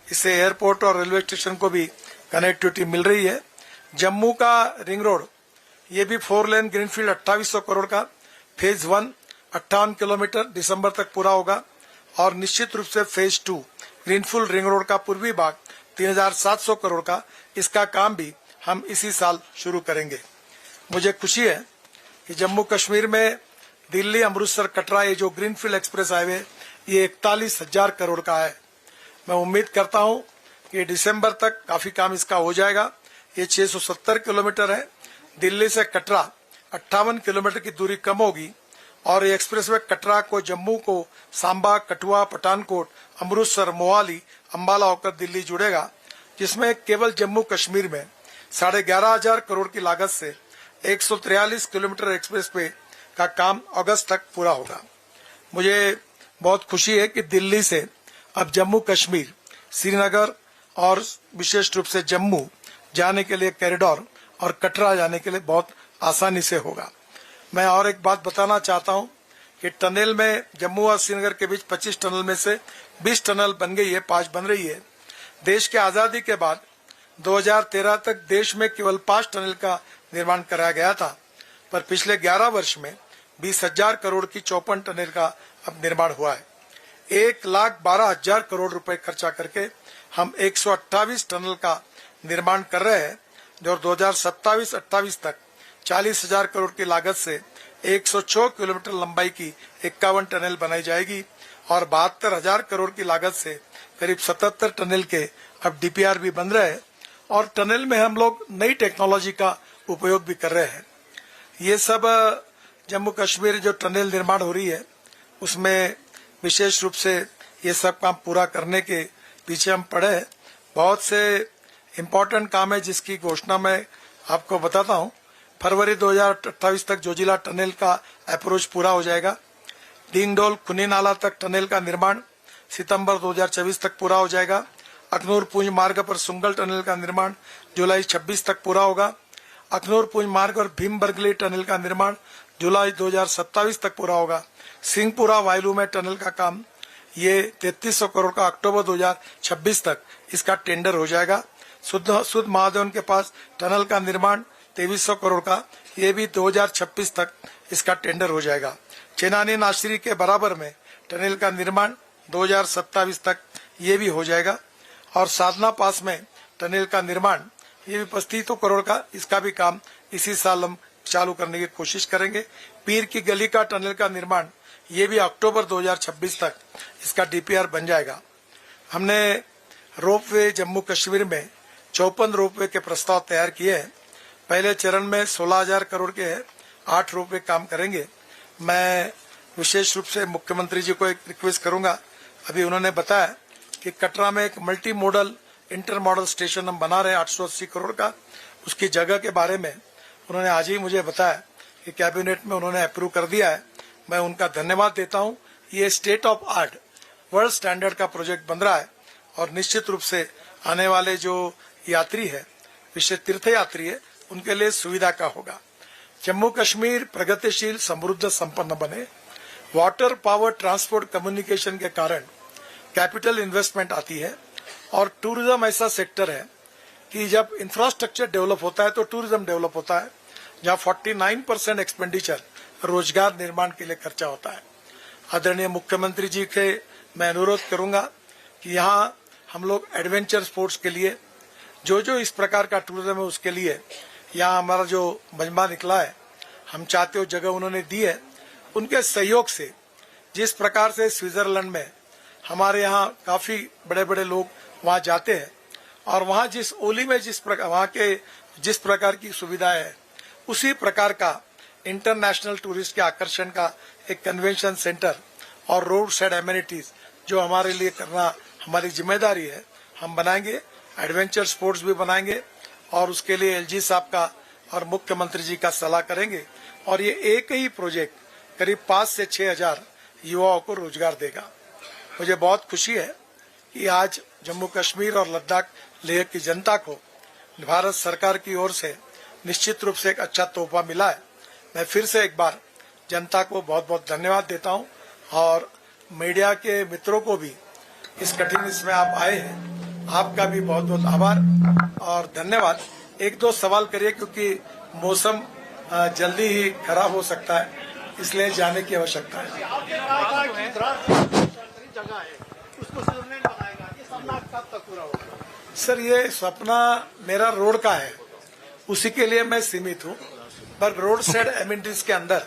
इससे एयरपोर्ट और railway station को भी कनेक्टिविटी मिल रही है। जम्मू का रिंग रोड, ये भी 4 लेन ग्रीनफील्ड 2800 करोड़ का फेज 1 58 किलोमीटर दिसंबर तक पूरा होगा और निश्चित रूप से फेज 2 ग्रीनफील्ड रिंग रोड का पूर्वी भाग 3700 करोड़ का, इसका काम भी हम इसी साल शुरू करेंगे। मुझे खुशी है कि जम्मू कश्मीर में दिल्ली अमृतसर कटरा ये जो ग्रीनफील्ड एक्सप्रेस हाईवे ये 41,000 करोड़ का है। मैं उम्मीद करता हूं कि दिसंबर तक काफी काम इसका हो जाएगा। ये 670 किलोमीटर है। दिल्ली से कटरा 58 किलोमीटर की दूरी कम होगी और ये एक्सप्रेसवे कटरा को, जम्मू को सांबा, कठुआ, पठानकोट, अमृतसर, मोहाली, अंबाला होकर दिल्ली जुड़ेगा, जिसमें केवल जम्मू कश्मीर में 11,500 करोड़ की लागत से 143 किलोमीटर एक्सप्रेसवे का काम अगस्त तक पूरा होगा। मुझे बहुत खुशी है कि दिल्ली से अब जम्मू कश्मीर, श्रीनगर और विशेष रूप से जम्मू जाने के लिए कॉरिडोर और कटरा जाने के लिए बहुत आसानी से होगा। मैं और एक बात बताना चाहता हूं कि टनल में जम्मू और श्रीनगर के बीच 25 टनल में से 20 टनल बन गई है, 5 बन रही है। देश की आजादी के बाद 2013 तक देश में केवल 5 टनल का निर्माण कराया गया था, पर पिछले 11 वर्ष में 20,000 करोड़ की 54 टनल का अब निर्माण हुआ है। 1,12,000 करोड़ रुपए खर्चा करके हम 128 टनल का निर्माण कर रहे हैं, जो 2027-28 तक 40,000 करोड़ की लागत से 106 किलोमीटर लंबाई की 51 टनल बनाई जाएगी और 72,000 करोड़ की लागत से करीब 77 टनल के अब डीपीआर भी बन रहे हैं और टनल में हम लोग नई टेक्नोलॉजी का उपयोग भी कर रहे हैं। ये सब जम्मू कश्मीर जो टनल निर्माण हो रही है उसमें विशेष रूप से ये सब काम पूरा करने के पीछे हम पड़े हैं। बहुत से इम्पोर्टेंट काम है जिसकी घोषणा मैं आपको बताता हूँ। फरवरी 2028 तक जोजिला टनल का अप्रोच पूरा हो जाएगा। डिंगडोल खुनी नाला तक टनल का निर्माण सितंबर 2024 तक पूरा हो जाएगा। अखनूर पुंछ मार्ग पर सुंगल टनल का निर्माण जुलाई 26 तक पूरा होगा। अखनूर पुंछ मार्ग और भीम बर्गली टनल का निर्माण जुलाई 2027 तक पूरा होगा। सिंहपुरा वायलू में टनल का काम ये 3300 करोड़ का अक्टूबर 2026 तक इसका टेंडर हो जाएगा। सुध महादेवन के पास टनल का निर्माण 2300 करोड़ का, ये भी 2026 तक इसका टेंडर हो जाएगा। चेनानी नाशरी के बराबर में टनल का निर्माण 2027 तक ये भी हो जाएगा और साधना पास में टनल का निर्माण ये भी 3500 करोड़ का, इसका भी काम इसी साल हम चालू करने की कोशिश करेंगे। पीर की गली का टनल का निर्माण ये भी अक्टूबर 2026 तक इसका डीपीआर बन जाएगा। हमने रोपवे जम्मू कश्मीर में 54 रोपवे के प्रस्ताव तैयार किए हैं। पहले चरण में 16,000 करोड़ के हैं, 8 रोपवे काम करेंगे। मैं विशेष रूप से मुख्यमंत्री जी को एक रिक्वेस्ट करूंगा। अभी उन्होंने बताया कि कटरा में एक multi modal inter model station हम बना रहे हैं 880 करोड़ का। उसकी जगह के बारे में उन्होंने आज ही मुझे बताया कि कैबिनेट में उन्होंने अप्रूव कर दिया है। मैं उनका धन्यवाद देता हूं। ये state of art world standard का प्रोजेक्ट बन रहा है और निश्चित रूप से आने वाले जो यात्री है, विशेष तीर्थ यात्री है, उनके लिए सुविधा का होगा। जम्मू कश्मीर प्रगतिशील, समृद्ध, संपन्न बने। वाटर, पावर, ट्रांसपोर्ट, कम्युनिकेशन के कारण कैपिटल इन्वेस्टमेंट आती है और टूरिज्म ऐसा सेक्टर है कि जब इंफ्रास्ट्रक्चर डेवलप होता है तो टूरिज्म डेवलप होता है, जहां 49% एक्सपेंडिचर रोजगार निर्माण के लिए खर्चा होता है। आदरणीय मुख्यमंत्री जी के मैं अनुरोध करूंगा कि यहाँ हम लोग एडवेंचर स्पोर्ट्स के लिए जो इस प्रकार का टूरिज्म है उसके लिए यहाँ हमारा जो मजमा निकला है, हम चाहते हो जगह उन्होंने दी है। उनके सहयोग से जिस प्रकार से स्विट्जरलैंड में हमारे यहाँ काफी बड़े बड़े लोग वहाँ जाते हैं और वहाँ जिस ओली में जिस प्रकार वहाँ के जिस प्रकार की सुविधाएं है, उसी प्रकार का इंटरनेशनल टूरिस्ट के आकर्षण का एक कन्वेंशन सेंटर और रोड साइड एमिनिटीज जो हमारे लिए करना हमारी जिम्मेदारी है, हम बनाएंगे। एडवेंचर स्पोर्ट्स भी बनाएंगे और उसके लिए एलजी साहब का और मुख्यमंत्री जी का सलाह करेंगे और ये एक ही प्रोजेक्ट करीब 5 से 6 हजार युवाओं को रोजगार देगा। मुझे बहुत खुशी है कि आज जम्मू कश्मीर और लद्दाख लेह की जनता को भारत सरकार की ओर से निश्चित रूप से एक अच्छा तोहफा मिला है। मैं फिर से एक बार जनता को बहुत बहुत धन्यवाद देता हूं और मीडिया के मित्रों को भी इस कठिन इसमें आप आए हैं आपका भी बहुत बहुत आभार और धन्यवाद। एक दो सवाल करिए क्योंकि मौसम जल्दी ही खराब हो सकता है, इसलिए जाने की आवश्यकता है। सर, ये सपना मेरा रोड का है, उसी के लिए मैं सीमित हूँ। पर रोड साइड एमिनिटीज के अंदर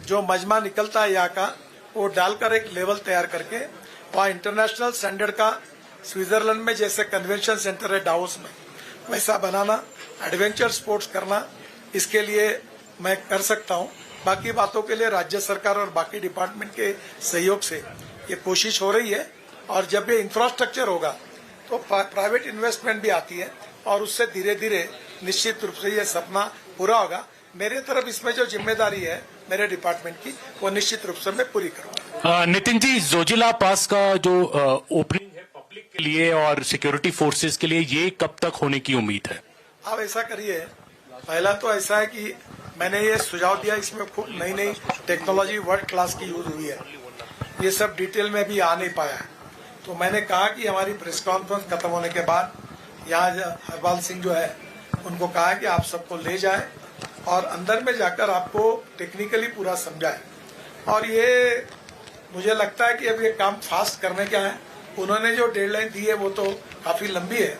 जो मजमा निकलता है यहाँ का, वो डालकर एक लेवल तैयार करके वहाँ इंटरनेशनल स्टैंडर्ड का स्विट्जरलैंड में जैसे कन्वेंशन सेंटर है डावोस में, वैसा बनाना, एडवेंचर स्पोर्ट्स करना, इसके लिए मैं कर सकता हूँ। बाकी बातों के लिए राज्य सरकार और बाकी डिपार्टमेंट के सहयोग से ये कोशिश हो रही है। और जब ये इंफ्रास्ट्रक्चर होगा तो प्राइवेट इन्वेस्टमेंट भी आती है और उससे धीरे धीरे निश्चित रूप से ये सपना पूरा होगा। मेरे तरफ इसमें जो जिम्मेदारी है मेरे डिपार्टमेंट की, वो निश्चित रूप से मैं पूरी करूंगा। नितिन जी, जोजिला पास का जो ओपनिंग है पब्लिक के लिए और सिक्योरिटी फोर्सेस के लिए, ये कब तक होने की उम्मीद है? आप ऐसा करिए, पहला तो ऐसा है कि मैंने ये सुझाव दिया, इसमें खूब नई नई टेक्नोलॉजी वर्ल्ड क्लास की यूज हुई है, ये सब डिटेल में भी आ नहीं पाया है। तो मैंने कहा कि हमारी प्रेस कॉन्फ्रेंस खत्म होने के बाद यहाँ हरपाल सिंह जो है उनको कहा कि आप सबको ले जाए और अंदर में जाकर आपको टेक्निकली पूरा समझाए। और ये मुझे लगता है कि अब ये काम फास्ट करने का है। उन्होंने जो डेडलाइन दी है वो तो काफी लंबी है,